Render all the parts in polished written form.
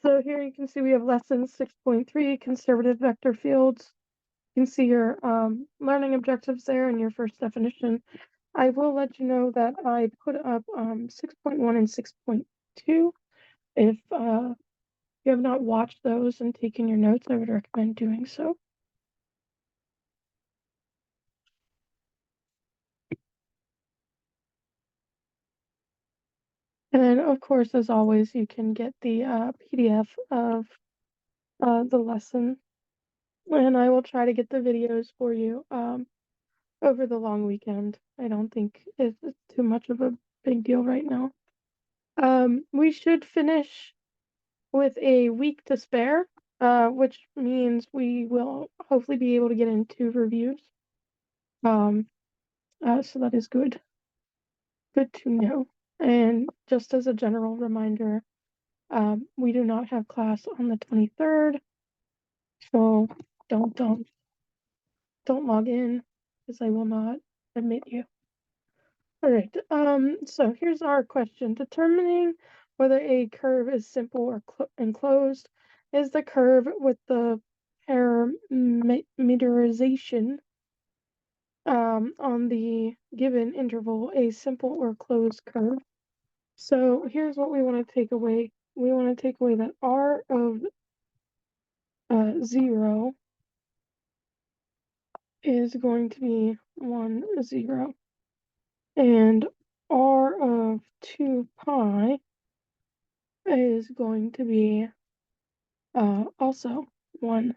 So here you can see we have lesson 6.3, conservative vector fields. You can see your learning objectives there and your first definition. I will let you know that I put up 6.1 and 6.2. If you have not watched those and taken your notes, I would recommend doing so. And of course, as always, you can get the PDF of the lesson, and I will try to get the videos for you over the long weekend. I don't think it's too much of a big deal right now. We should finish with a week to spare, which means we will hopefully be able to get in 2 reviews. So that is good. Good to know. And just as a general reminder, we do not have class on the 23rd, so don't log in, because I will not admit you. All right, so here's our question. Determining whether a curve is simple or enclosed is the curve with the parameterization on the given interval a simple or closed curve. So here's what we want to take away. We want to take away that r of 0 is going to be 1, 0. And r of 2 pi is going to be also 1,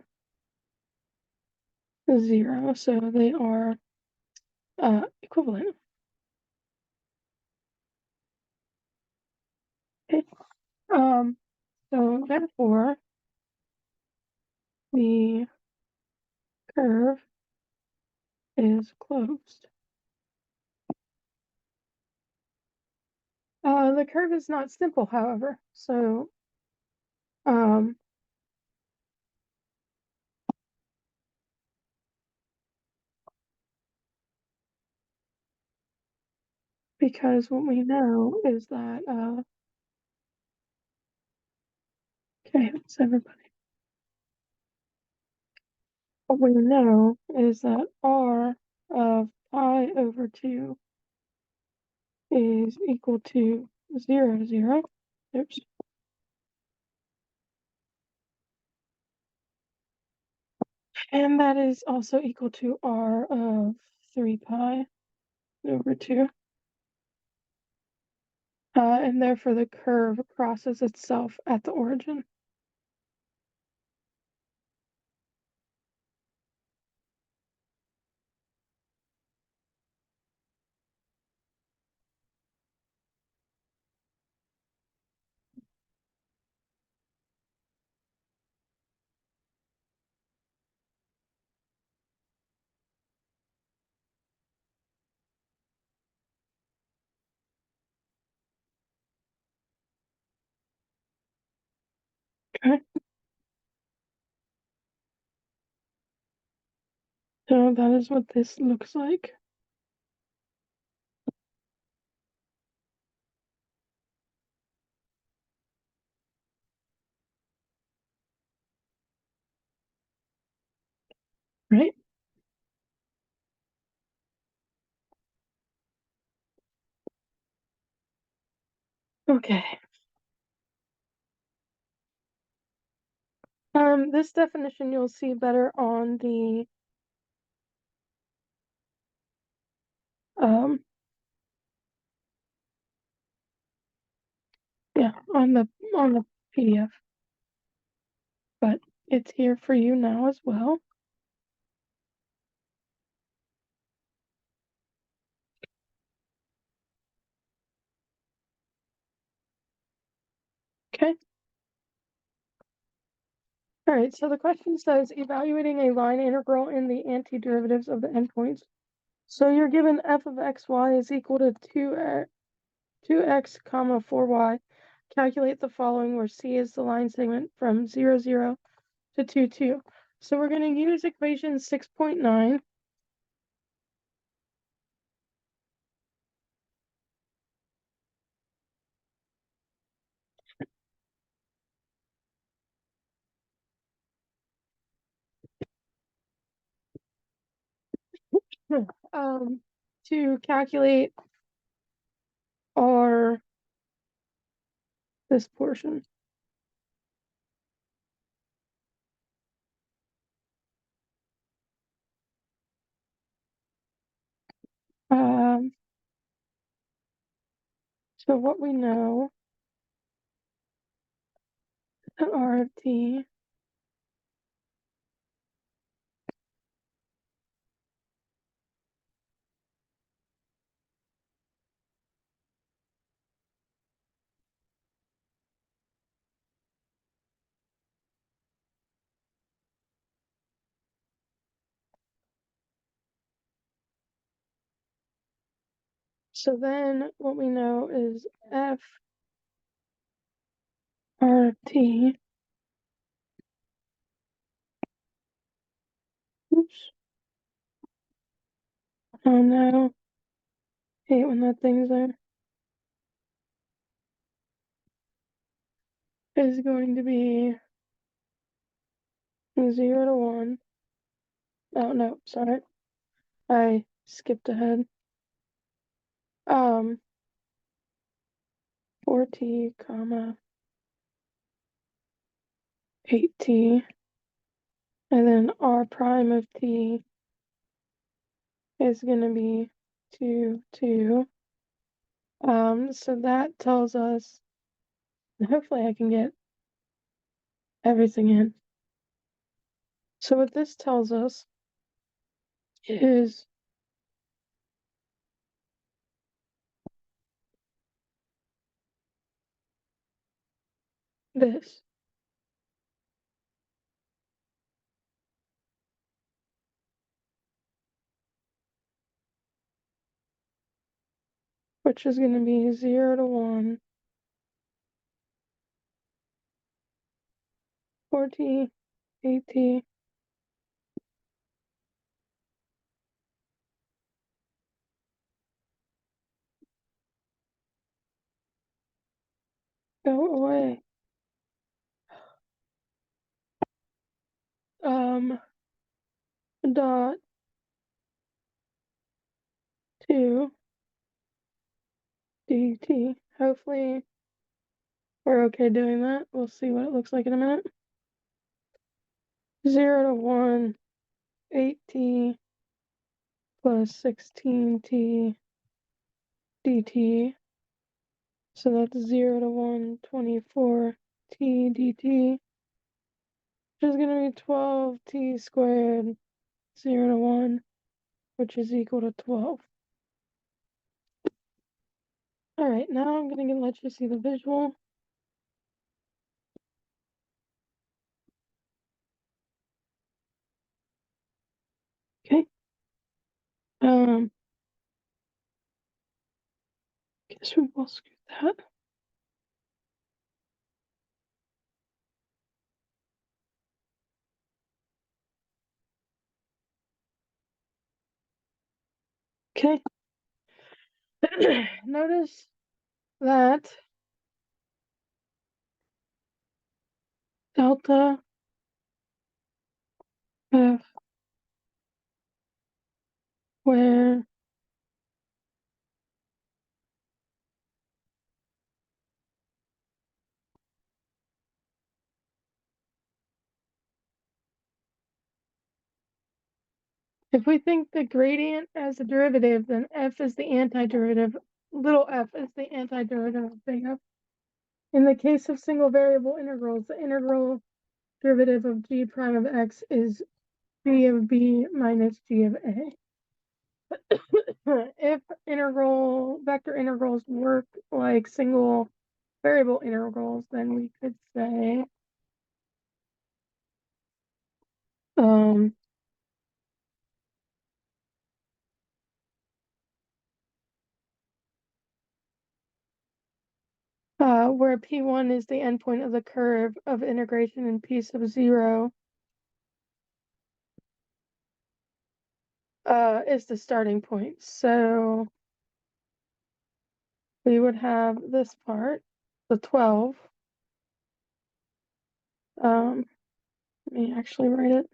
0. So they are equivalent. Okay. So therefore, the curve is closed. The curve is not simple, however. So because what we know is that okay, it's everybody. What we know is that r of pi over 2 is equal to 0, 0. Oops. And that is also equal to r of 3 pi over 2. And therefore the curve crosses itself at the origin. Okay. So that is what this looks like. Right? Okay. This definition you'll see better on the yeah, on the PDF. But it's here for you now as well. Okay. All right, so the question says evaluating a line integral in the antiderivatives of the endpoints. So you're given f of xy is equal to 2x comma 4y. Calculate the following where c is the line segment from 0, 0 to 2, 2. So we're going to use equation 6.9. to calculate our this portion. So what we know that R of t so then what we know is f R of t, oops, oh no, hate when that thing's there, is going to be 0 to 1. Oh no, sorry, I skipped ahead. 4t comma 8t, and then r prime of t is going to be 2 2. So that tells us, hopefully I can get everything in. So what this tells us is this. Which is going to be 0 to 1, 4t, 8t, go away. Dot 2 dt. Hopefully we're okay doing that. We'll see what it looks like in a minute. 0 to 1, 8t plus 16t dt. So that's 0 to 1, 24t dt, which is going to be 12t squared, 0 to 1, which is equal to 12. All right, now I'm going to let you see the visual. Okay. Guess we will scoot that. Okay. Notice that delta f where if we think the gradient as a derivative, then f is the antiderivative, little f is the antiderivative of big F. In the case of single variable integrals, the integral derivative of g prime of x is g of b minus g of a. If vector integrals work like single variable integrals, then we could say where P1 is the endpoint of the curve of integration and P sub 0 is the starting point. So we would have this part, the 12. Let me actually write it.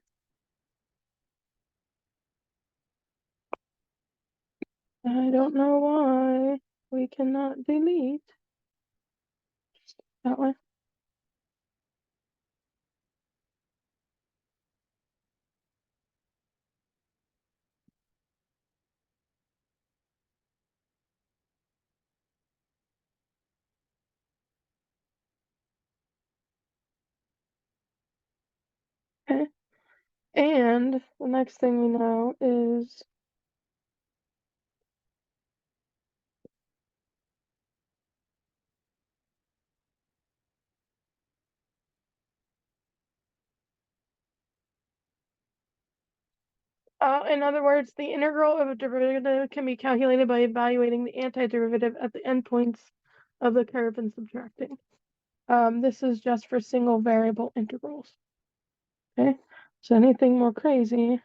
I don't know why we cannot delete that one. Okay. And the next thing we know is in other words, the integral of a derivative can be calculated by evaluating the antiderivative at the endpoints of the curve and subtracting. This is just for single variable integrals. Okay, so anything more crazy,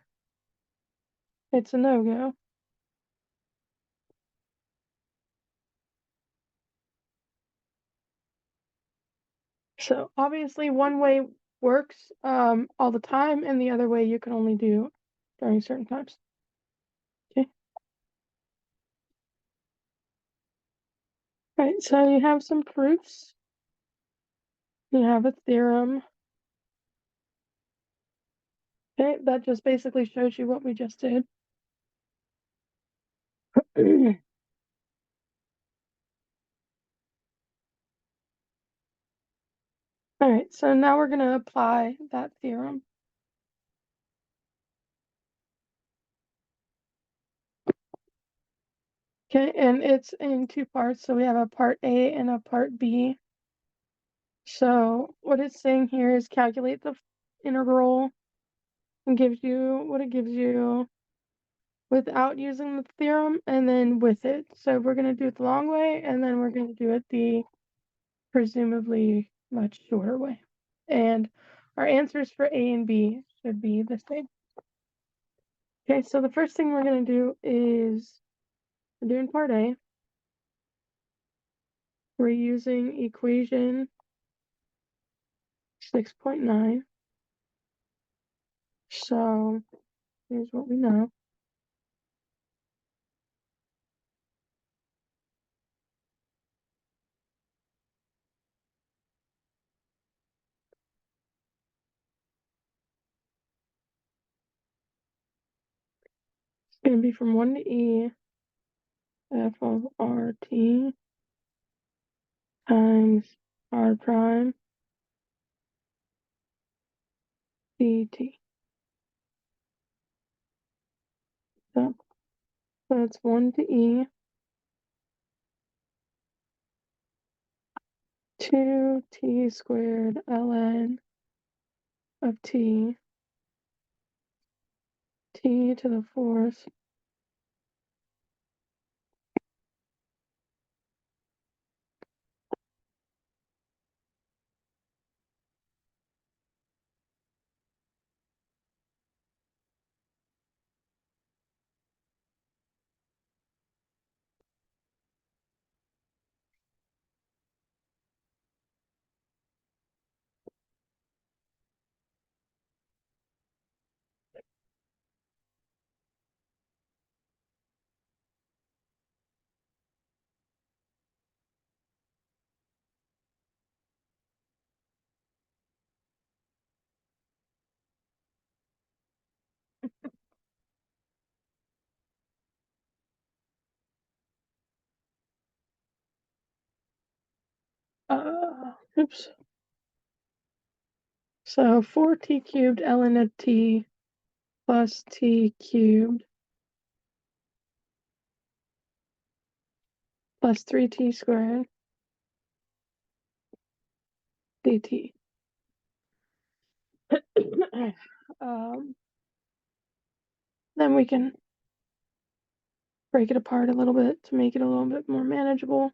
it's a no-go. So obviously one way works all the time, and the other way you can only do during certain times. Okay. All right, so you have some proofs. You have a theorem. Okay, that just basically shows you what we just did. All right, so now we're going to apply that theorem. Okay, and it's in two parts. So we have a part A and a part B. So what it's saying here is calculate the integral and gives you what it gives you without using the theorem and then with it. So we're going to do it the long way, and then we're going to do it the presumably much shorter way. And our answers for A and B should be the same. Okay, so the first thing we're going to do is we're doing part A. We're using equation 6.9. So here's what we know. It's going to be from 1 to E f of RT times R prime dt. So that's 1 to E 2t squared ln of t to the fourth oops. So 4t cubed ln of t plus t cubed plus 3t squared dt. Then we can break it apart a little bit to make it a little bit more manageable.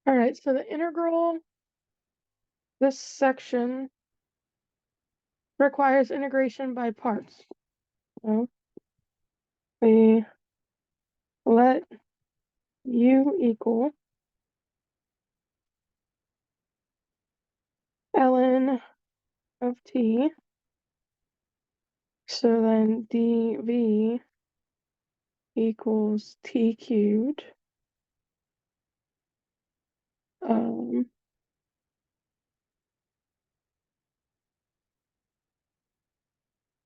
All right, so the integral, this section requires integration by parts. So we let u equal ln of t. So then dv equals t cubed.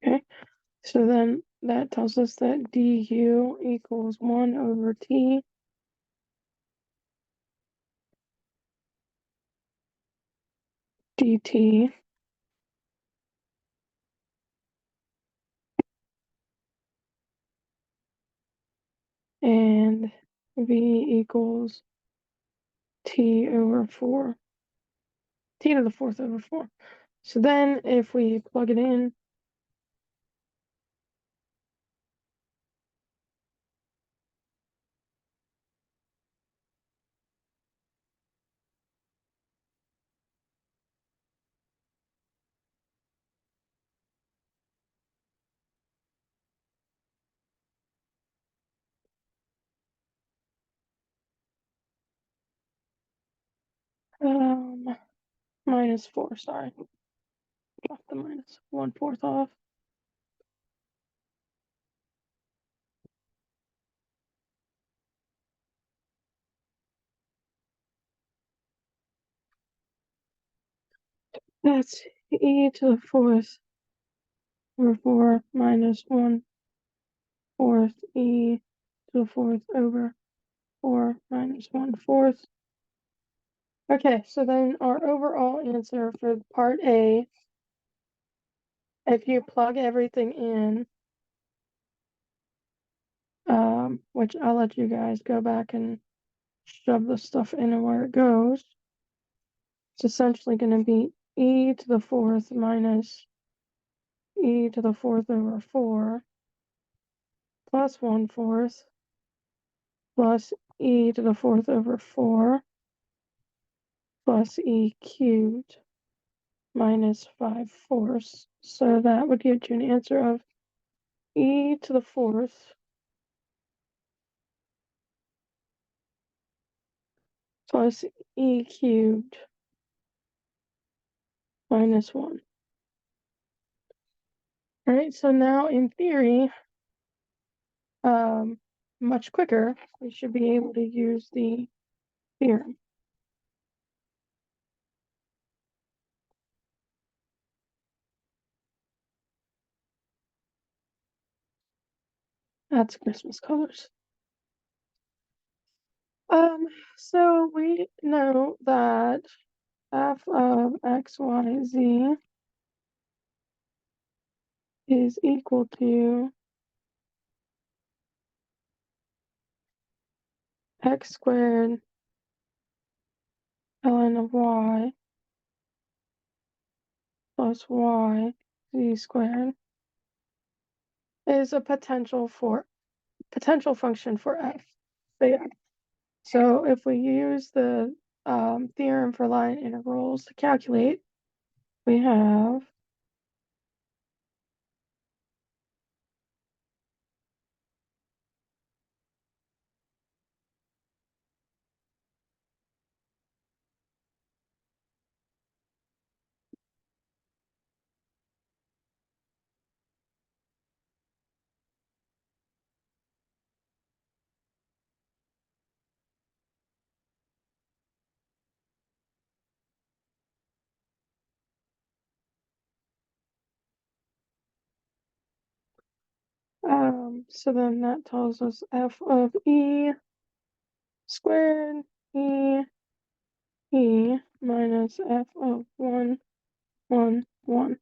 Okay, so then that tells us that du equals 1 over t dt. And v equals t over 4, t to the 4th over 4. So then if we plug it in, minus 4, sorry. Drop the minus 1/4 off. That's e to the 4th over 4 minus 1/4 e to the 4th over 4 minus 1/4. Okay, so then our overall answer for part A, if you plug everything in, which I'll let you guys go back and shove the stuff in and where it goes, it's essentially going to be e to the 4th minus e to the 4th over 4 plus 1/4 plus e to the 4th over 4 plus e cubed minus 5/4. So that would give you an answer of e to the 4th plus e cubed minus 1. All right, so now in theory, much quicker, we should be able to use the theorem. That's Christmas colors. So we know that f of x, y, z is equal to x squared ln of y plus y z squared is a potential function for f theta. So if we use the theorem for line integrals to calculate, we have so then that tells us f of e squared e minus f of 1, 1, 1.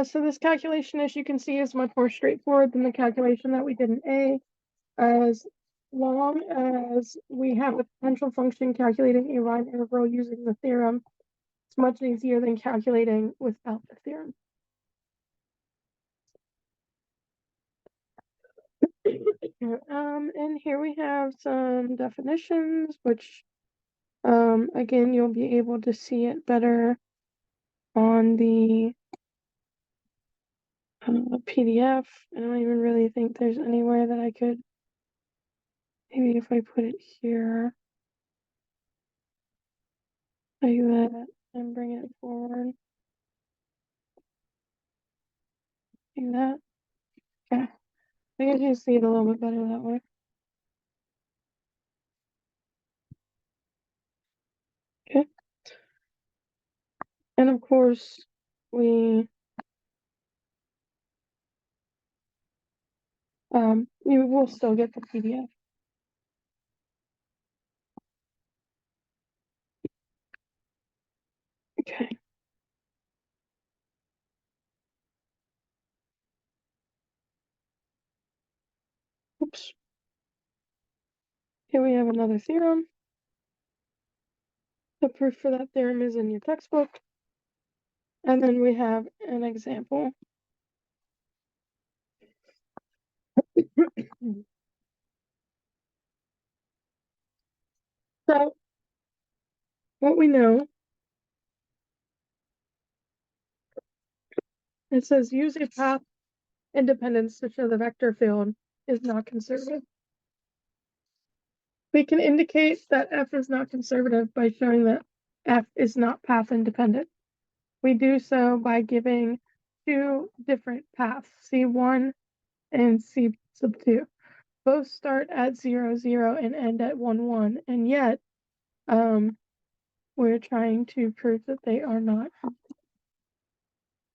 So this calculation, as you can see, is much more straightforward than the calculation that we did in A, as long as we have a potential function calculating a line integral using the theorem, it's much easier than calculating without the theorem. And here we have some definitions, which, again, you'll be able to see it better on the PDF. I don't even really think there's anywhere that I could, maybe if I put it here, like that, and bring it forward, like that. Okay, I can just see it a little bit better that way. Okay. And of course, you will still get the PDF. Okay. Oops. Here we have another theorem. The proof for that theorem is in your textbook. And then we have an example. So, what we know, it says use a path independence to show the vector field is not conservative. We can indicate that f is not conservative by showing that f is not path independent. We do so by giving two different paths, C1 and C sub 2. Both start at 0, 0 and end at 1, 1, and yet we're trying to prove that they are not.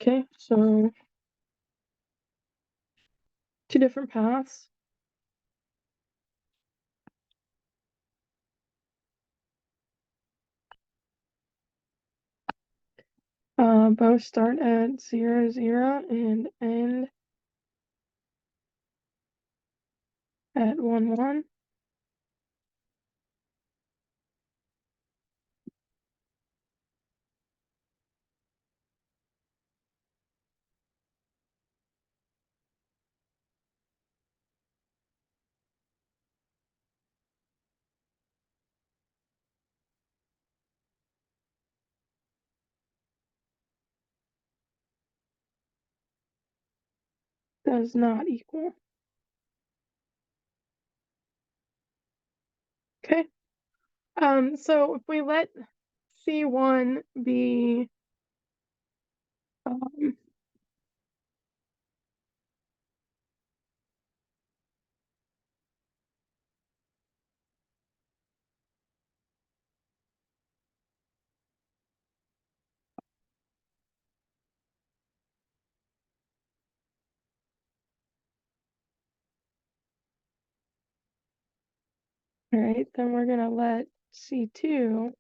Okay, so two different paths. Both start at 0, 0 and end at 1, 1. Does not equal. Okay. So if we let C1 be all right, then we're gonna let C2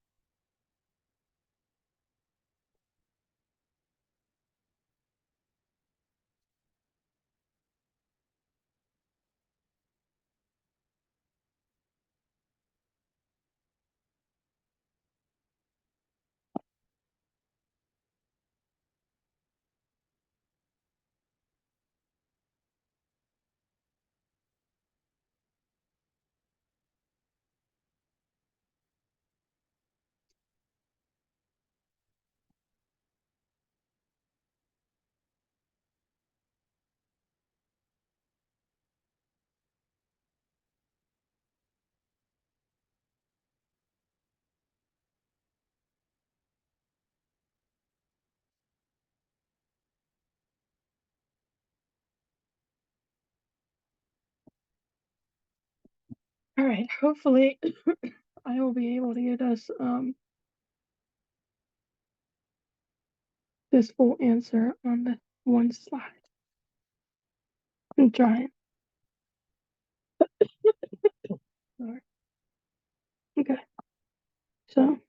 All right, hopefully I will be able to get us this full answer on the one slide. I'm trying. Sorry. Okay. So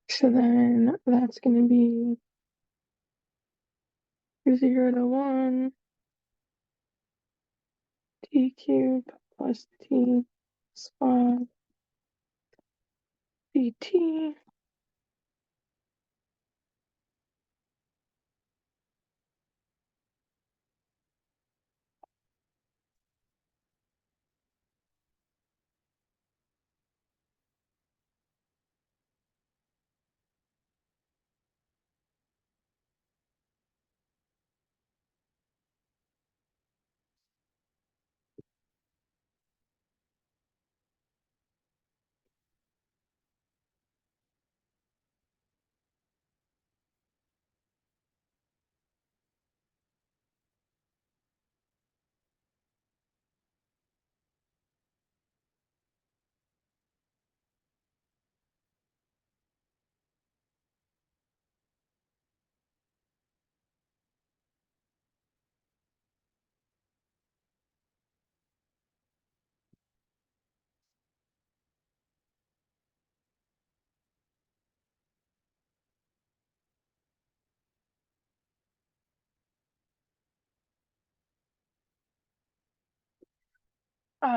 So then that's going to be 0 to 1 t cubed plus t plus 5 dt.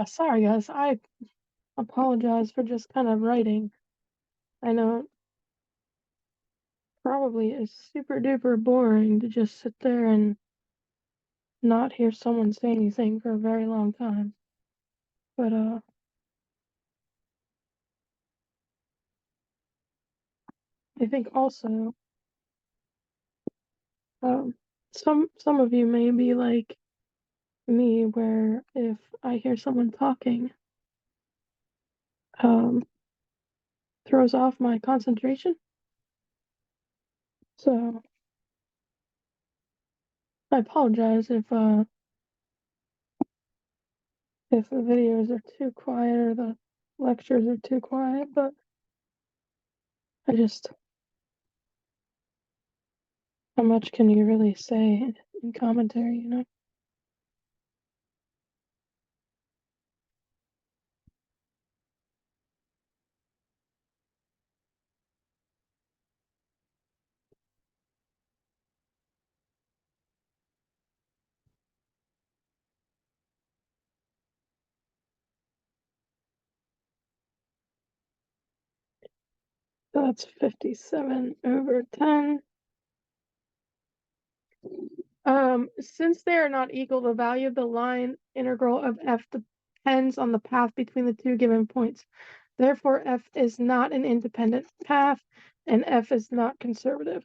Sorry guys, I apologize for just kind of writing. I know it probably is super duper boring to just sit there and not hear someone say anything for a very long time. But I think also um some of you may be like me where if I hear someone talking, throws off my concentration. So I apologize if the videos are too quiet or the lectures are too quiet, but I just, how much can you really say in commentary, you know? So that's 57 over 10. Since they are not equal, the value of the line integral of f depends on the path between the two given points. Therefore, f is not an independent path, and f is not conservative.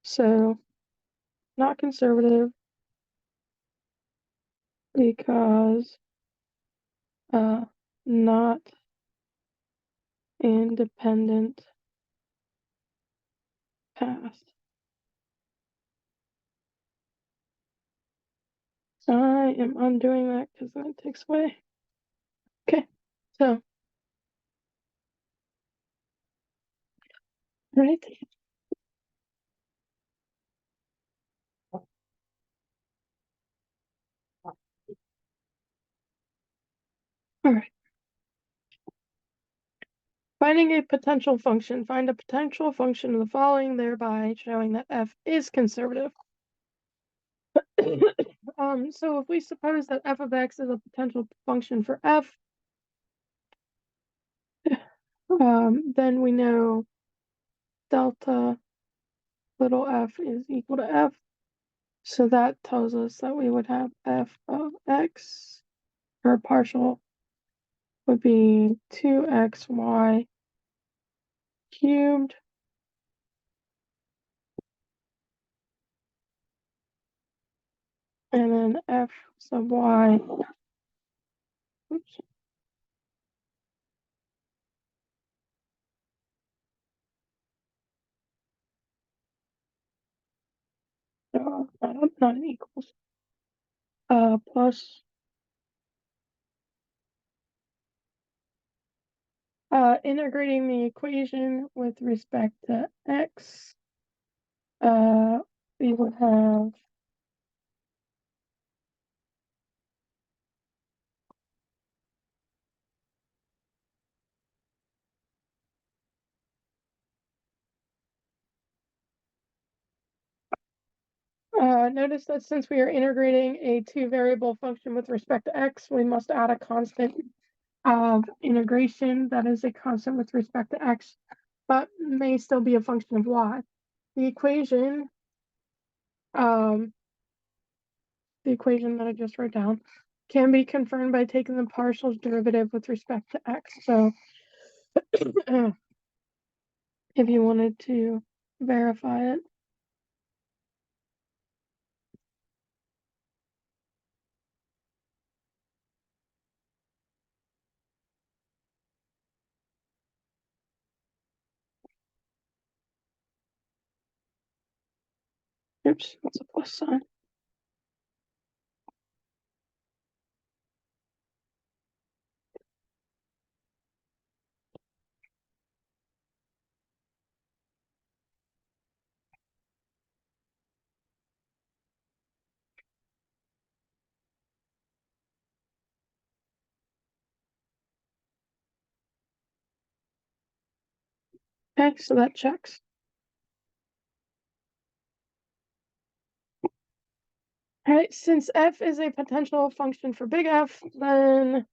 So, not conservative because not independent path. I am undoing that because that takes away. Okay, so, right. All right. Finding a potential function. Find a potential function of the following, thereby showing that f is conservative. So if we suppose that f of x is a potential function for f, then we know delta little f is equal to f. So that tells us that we would have f of x, or partial, would be 2xy cubed and then f sub y, oops, not an equals, plus integrating the equation with respect to x, we would have Notice that since we are integrating a two-variable function with respect to x, we must add a constant of integration that is a constant with respect to x, but may still be a function of y. The equation that I just wrote down can be confirmed by taking the partial derivative with respect to x. So if you wanted to verify it, oops, that's a plus sign. Okay, so that checks. All right, since f is a potential function for big F, then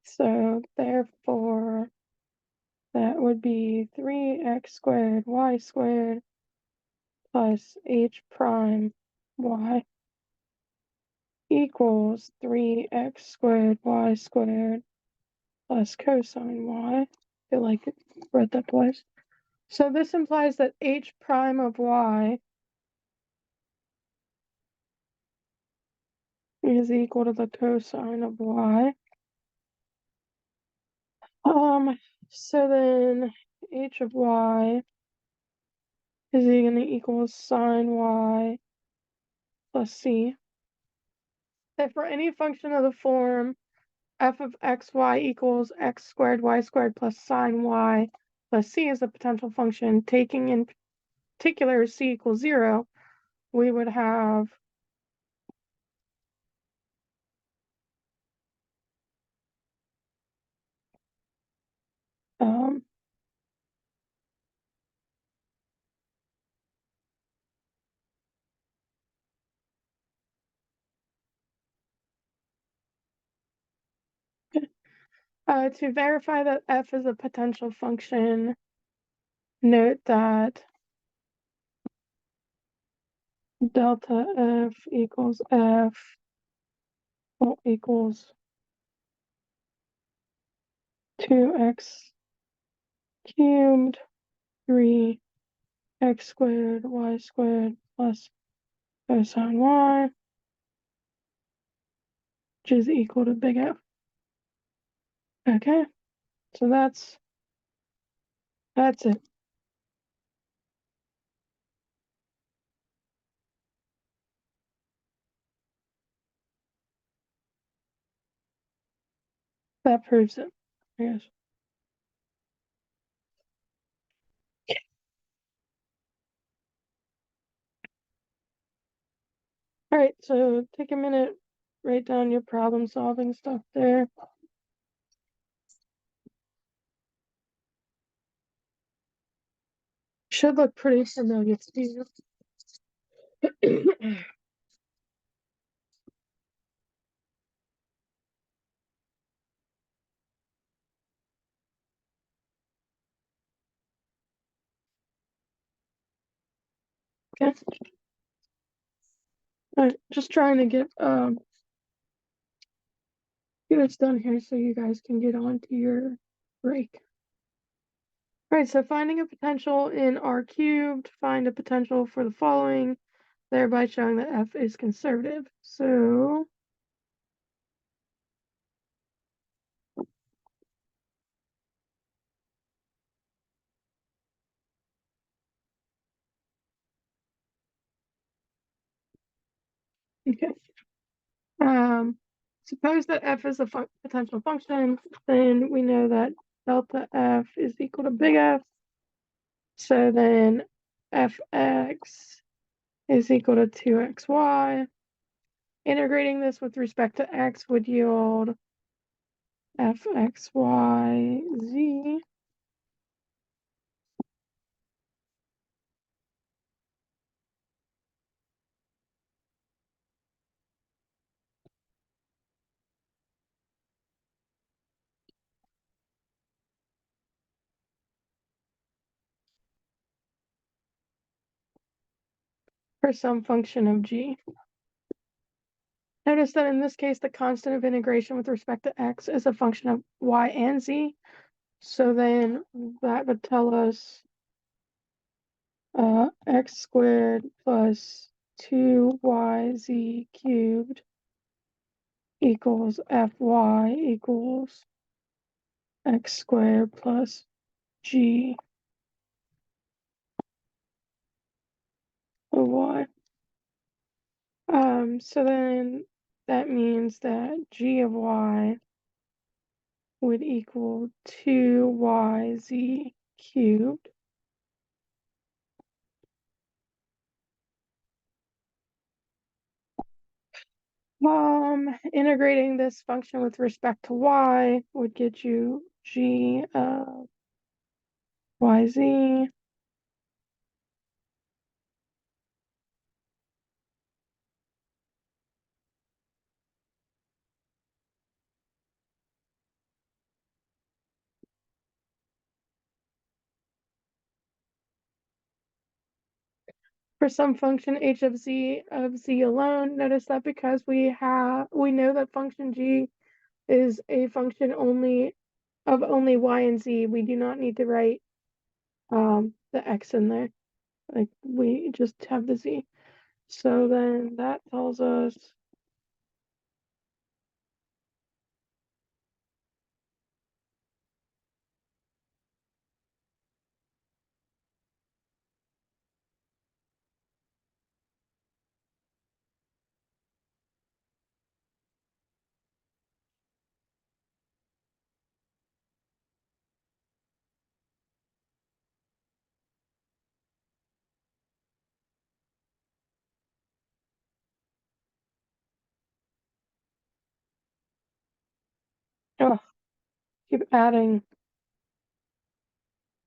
so therefore that would be 3x squared y squared plus h prime y equals 3x squared y squared plus cosine y. I feel like it read that twice. So this implies that h prime of y is equal to the cosine of y. So then h of y is going to equal sine y plus c. If for any function of the form f of xy equals x squared y squared plus sine y plus c is the potential function, taking in particular c equals 0, we would have um, to verify that f is a potential function, note that delta f equals equals 2x cubed 3x squared y squared plus cosine y, which is equal to big F. Okay, so that's it. That proves it, I guess. All right, so take a minute, write down your problem solving stuff there. Should look pretty familiar to you. Okay. All right, just trying to get this done here so you guys can get on to your break. All right, so finding a potential in R cubed, find a potential for the following, thereby showing that F is conservative. So okay. Suppose that F is a potential function, then we know that delta F is equal to big F. So then fx is equal to 2xy. Integrating this with respect to x would yield fxyz for some function of g. Notice that in this case, the constant of integration with respect to x is a function of y and z. So then that would tell us x squared plus 2yz cubed equals fy equals x squared plus g of y. So then that means that g of y would equal 2yz cubed. Integrating this function with respect to y would get you g of yz for some function h of z alone. Notice that because we know that function g is a function only of only y and z, we do not need to write the x in there. Like we just have the z. So then that tells us oh, keep adding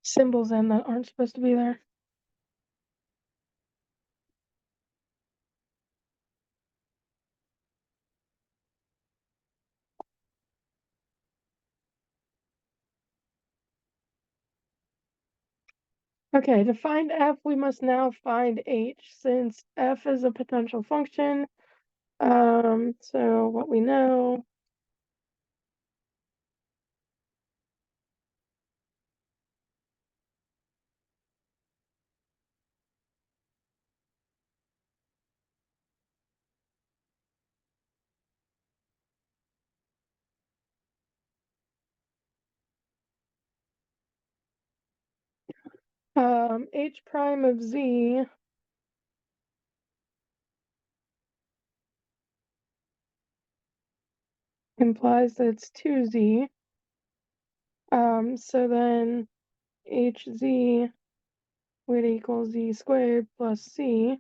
symbols in that aren't supposed to be there. Okay, to find f, we must now find h, since f is a potential function. So what we know h prime of z implies that it's 2z. So then hz would equal z squared plus c.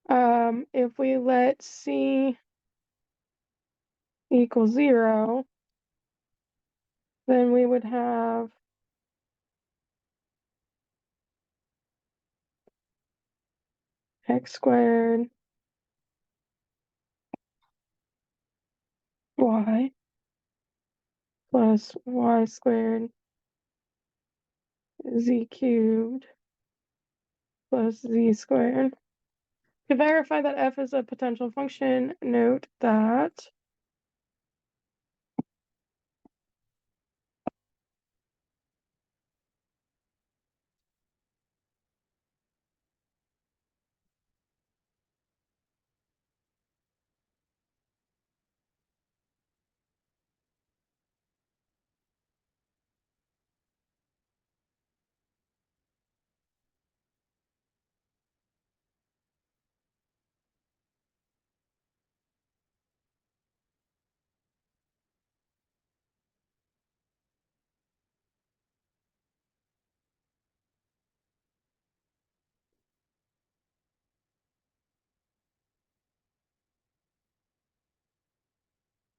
If we let c equal 0, then we would have x squared y plus y squared z cubed plus z squared. To verify that f is a potential function, note that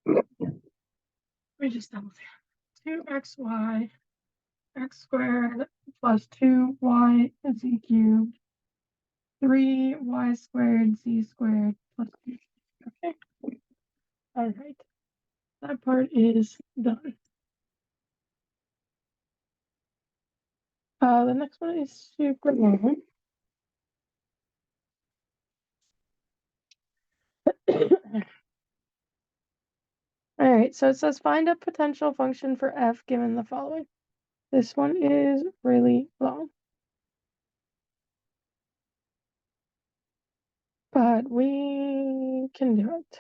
Let me just double check. 2xy x squared plus 2y z cubed 3y squared z squared plus 2. Okay. All right. That part is done. The next one is super long. All right, so it says find a potential function for f given the following. This one is really long, but we can do it.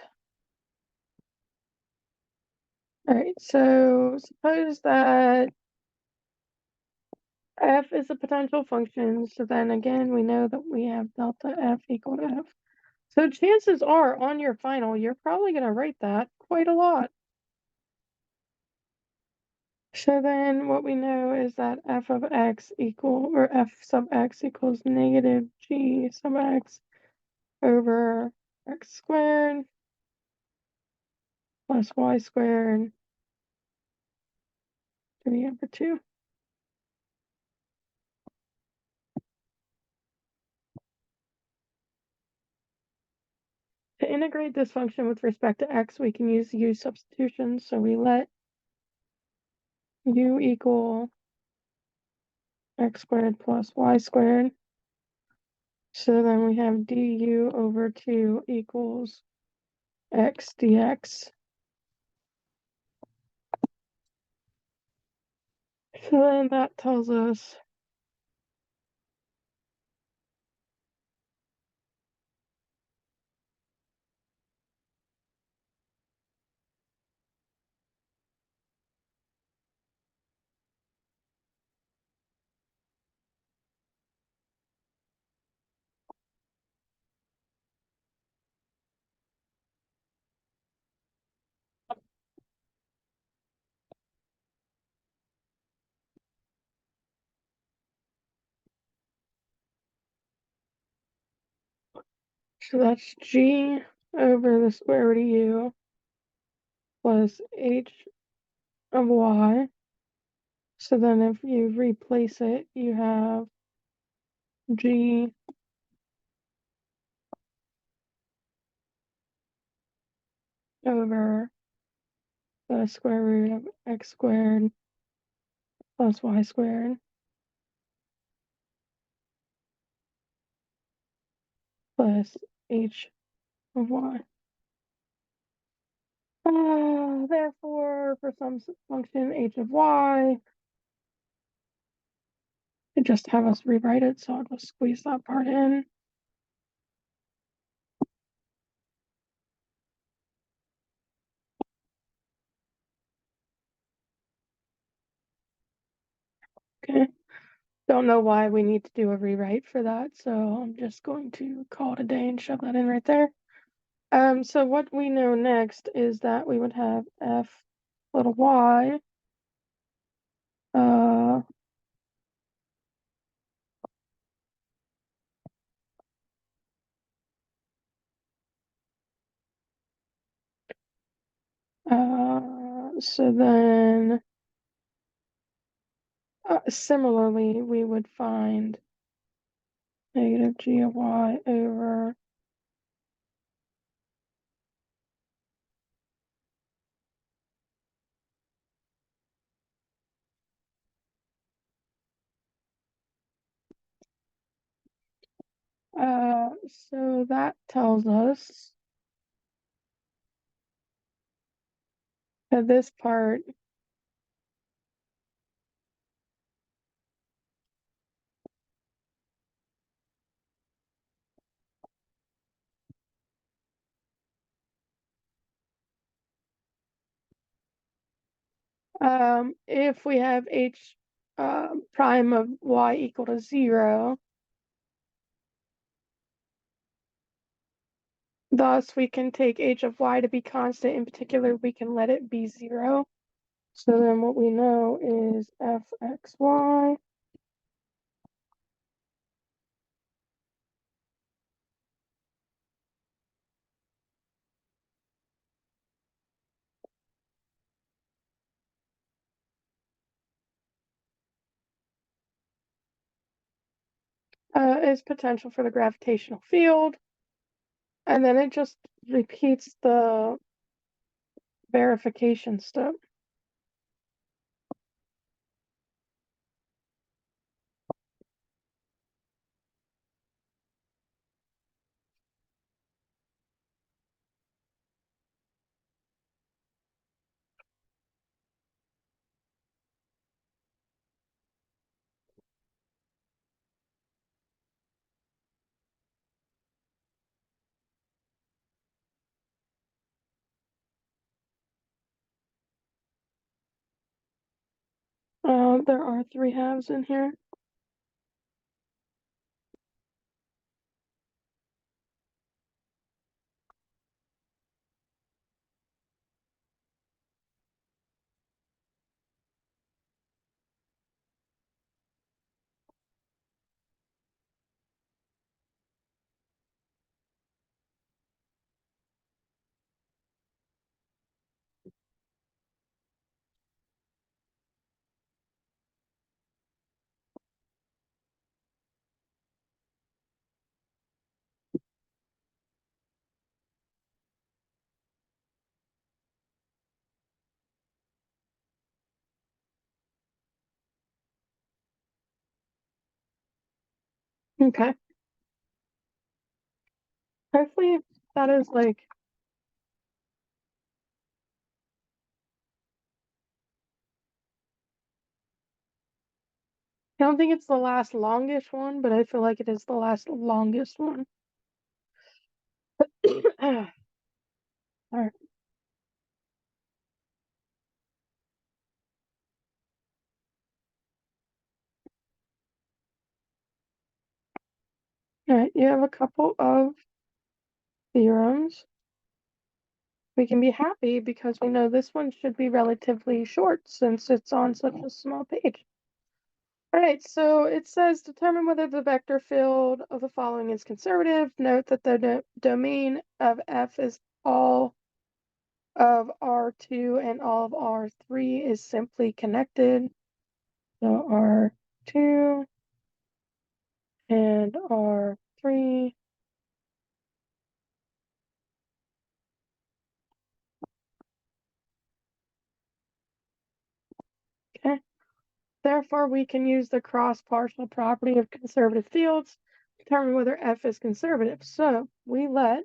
All right, so suppose that f is a potential function, so then again, we know that we have delta f equal to f. So chances are on your final, you're probably going to write that quite a lot. So then what we know is that f of x or f sub x equals negative g sub x over x squared plus y squared 3 over 2. To integrate this function with respect to x, we can use u substitution. So we let u equal x squared plus y squared. So then we have du over 2 equals x dx. So then that tells us so that's g over the square root of u plus h of y. So then if you replace it, you have g over the square root of x squared plus y squared plus h of y. Therefore, for some function h of y, it just have us rewrite it, so I'll just squeeze that part in. Okay. Don't know why we need to do a rewrite for that, so I'm just going to call it a day and shove that in right there. So what we know next is that we would have f little y so then similarly we would find negative g of y over so that tells us that this part if we have h prime of y equal to 0, thus we can take h of y to be constant. In particular, we can let it be 0. So then what we know is fxy is potential for the gravitational field. And then it just repeats the verification step. There are 3 halves in here. Okay. Hopefully that is like I don't think it's the last longest one, but I feel like it is the last longest one. All right. All right, you have a couple of theorems. We can be happy because we know this one should be relatively short since it's on such a small page. All right, so it says determine whether the vector field of the following is conservative. Note that the domain of F is all of R2 and all of R3 is simply connected. So R2 and R3. Okay. Therefore, we can use the cross-partial property of conservative fields to determine whether F is conservative. So we let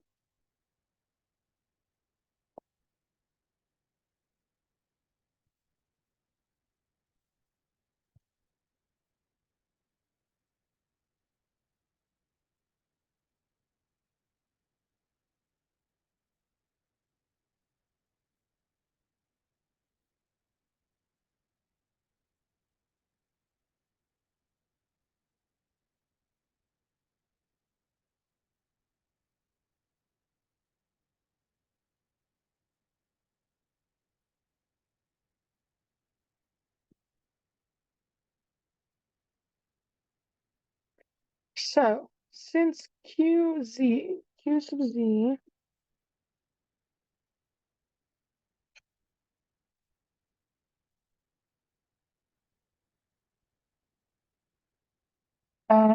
so since Q sub Z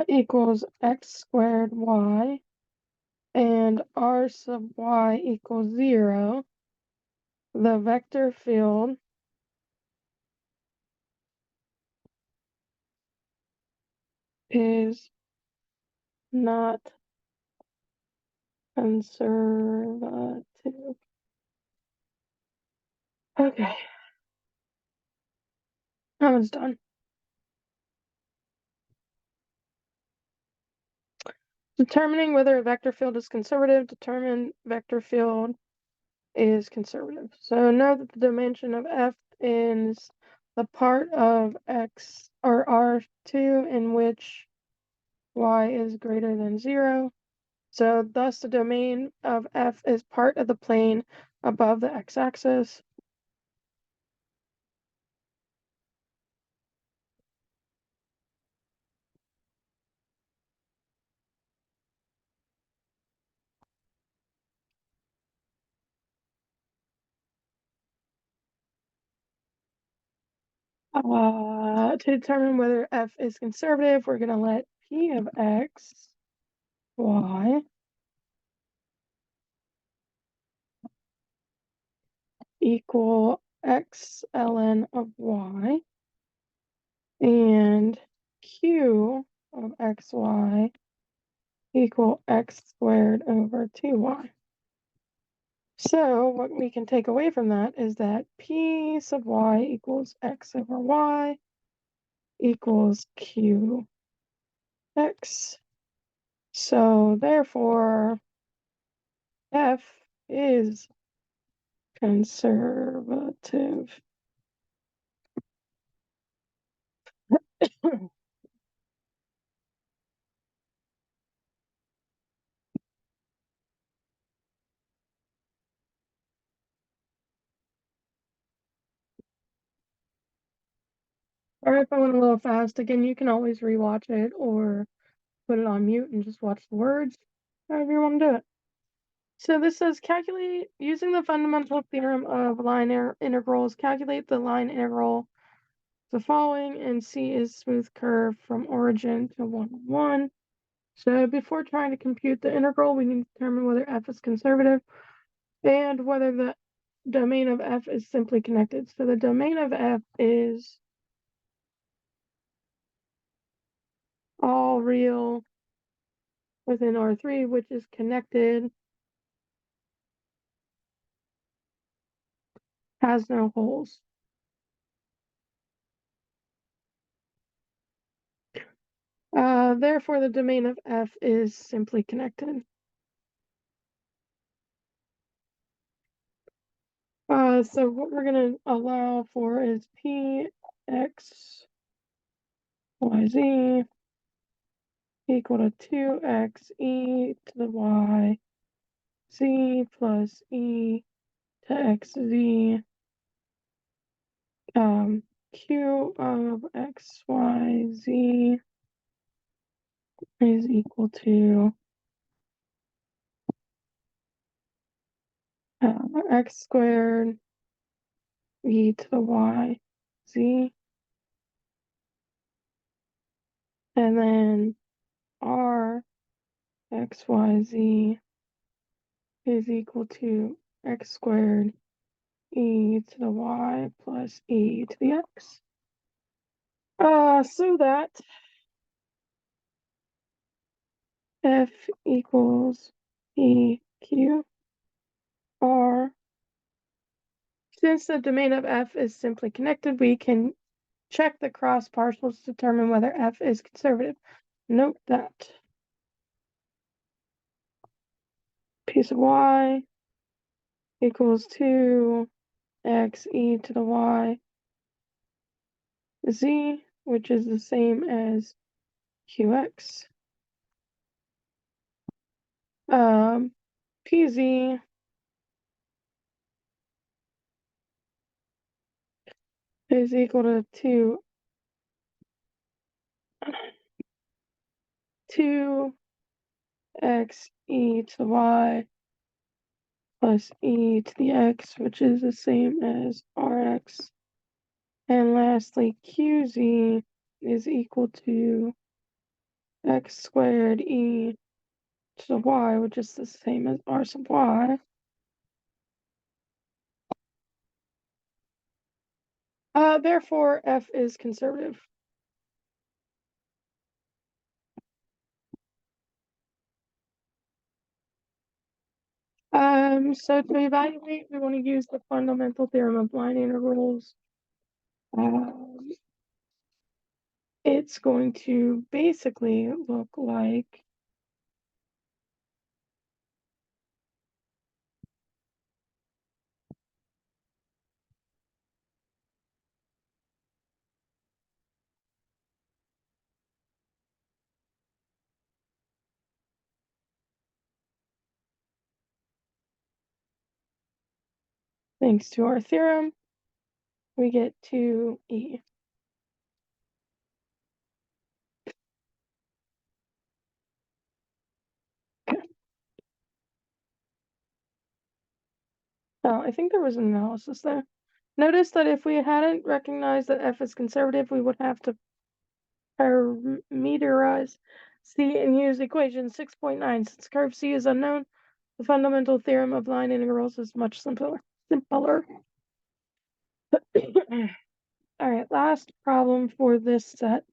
equals x squared y and r sub y equals 0, the vector field is not conservative. Okay, that one's done. Determining whether a vector field is conservative, determine vector field is conservative. So know that the dimension of F is the part of X or R2 in which Y is greater than 0. So thus the domain of F is part of the plane above the x-axis. To determine whether F is conservative, we're going to let P of X, Y equal X ln of Y, and Q of XY equal X squared over 2Y. So what we can take away from that is that P sub Y equals X over Y equals Q X. So therefore, F is conservative. Or if I went a little fast, again, you can always rewatch it or put it on mute and just watch the words, however you want to do it. So this says calculate, using the fundamental theorem of line integrals, calculate the line integral the following, and C is smooth curve from origin to 1, 1. So before trying to compute the integral, we need to determine whether f is conservative and whether the domain of f is simply connected. So the domain of f is all real within R3, which is connected, has no holes. Therefore, the domain of f is simply connected. So what we're going to allow for is p x y z equal to 2x e to the y z plus e to x z q of x y z is equal to x squared e to the y z, and then r x y z is equal to x squared e to the y plus e to the x. So that f equals e q r. Since the domain of f is simply connected, we can check the cross partials to determine whether f is conservative. Note that p sub y equals 2x e to the y z, which is the same as qx. Pz is equal to 2x e to the y plus e to the x, which is the same as rx. And lastly, qz is equal to x squared e to the y, which is the same as r sub y. Therefore, f is conservative. So to evaluate, we want to use the fundamental theorem of line integrals. It's going to basically look like thanks to our theorem, we get 2e. Okay. Oh, I think there was an analysis there. Notice that if we hadn't recognized that f is conservative, we would have to parameterize C and use equation 6.9. Since curve C is unknown, the fundamental theorem of line integrals is much simpler. All right, last problem for this set.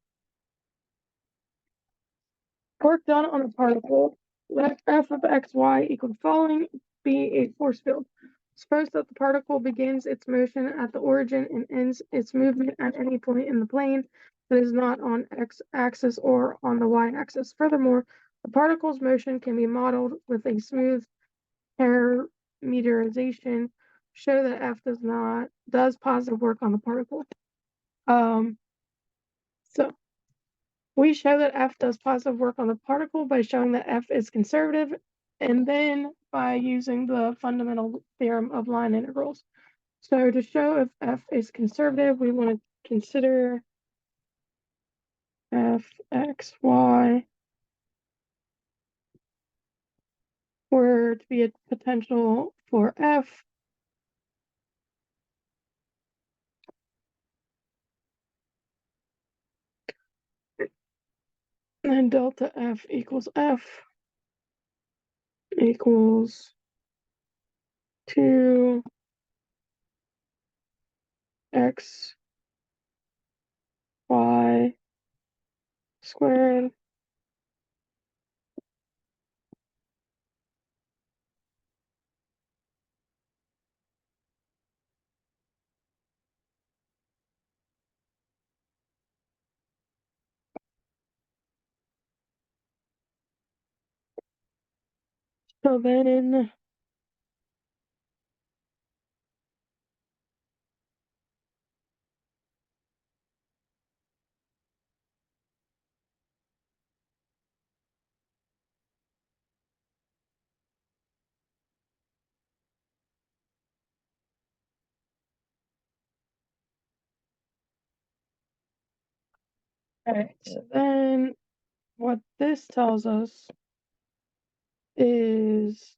Work done on a particle. Let f of xy equal the following be a force field. Suppose that the particle begins its motion at the origin and ends its movement at any point in the plane that is not on x-axis or on the y-axis. Furthermore, the particle's motion can be modeled with a smooth parameterization. Show that f does positive work on the particle. So we show that f does positive work on the particle by showing that f is conservative, and then by using the fundamental theorem of line integrals. So to show if f is conservative, we want to consider f x y were to be a potential for f, and delta f equals 2 x y squared so then okay, so then what this tells us is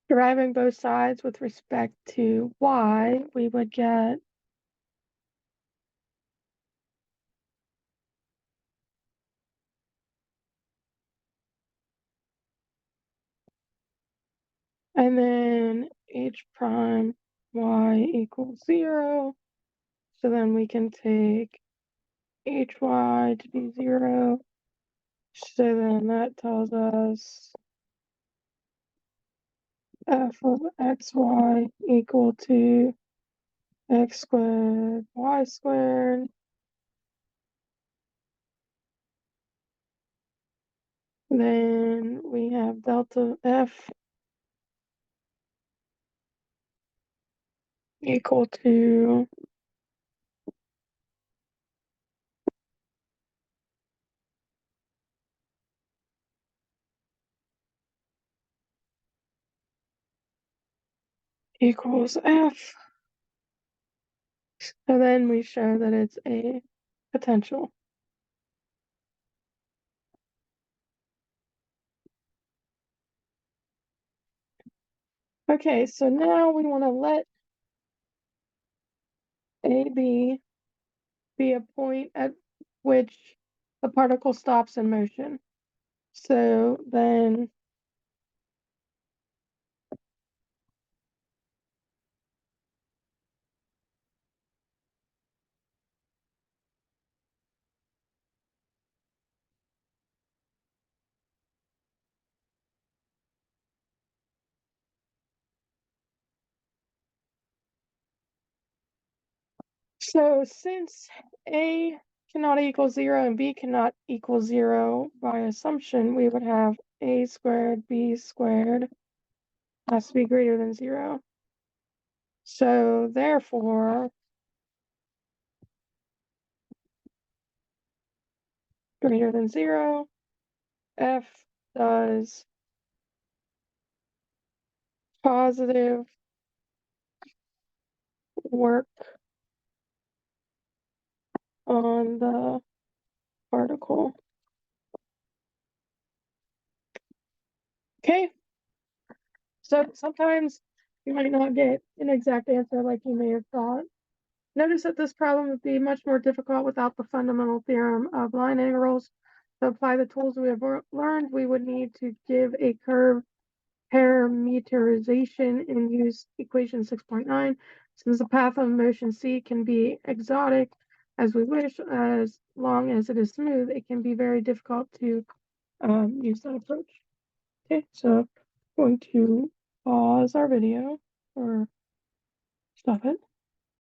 deriving both sides with respect to y, we would get and then h prime y equals 0. So then we can take hy to be 0. So then that tells us f of xy equal to x squared y squared. Then we have delta f equal to equals f. So then we show that it's a potential. Okay, so now we want to let AB be a point at which the particle stops in motion. So then since A cannot equal 0 and B cannot equal 0 by assumption, we would have A squared, B squared has to be greater than 0. So therefore, greater than 0, F does positive work on the article. Okay, so sometimes you might not get an exact answer like you may have thought. Notice that this problem would be much more difficult without the fundamental theorem of line integrals. To apply the tools we have learned, we would need to give a curve parameterization and use equation 6.9. Since the path of motion C can be exotic as we wish, as long as it is smooth, it can be very difficult to use that approach. Okay, so I'm going to pause our video or stop it.